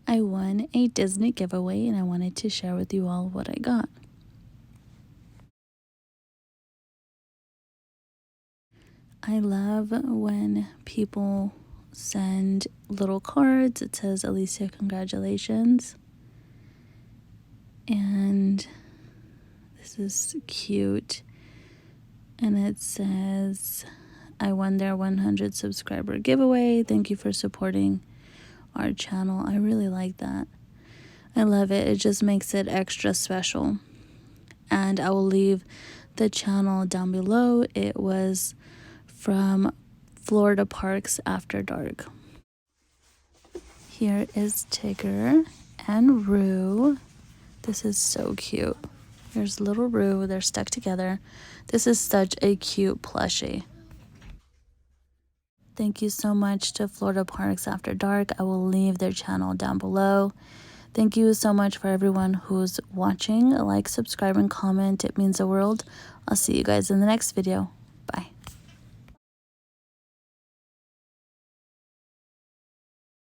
I won a Disney giveaway and I wanted to share with you all what I got. I love when people send little cards. It says, Alicia, congratulations. And this is cute. And it says, I won their 100 subscriber giveaway. Thank you for supporting our channel. I really like that. I love it. It just makes it extra special. And I will leave the channel down below. It was from Florida Parks After Dark. Here is Tigger and Roo. This is so cute. Here's little Roo. They're stuck together. This is such a cute plushie. Thank you so much to Florida Parks After Dark. I will leave their channel down below. Thank you so much for everyone who's watching. Like, subscribe, and comment. It means the world. I'll see you guys in the next video.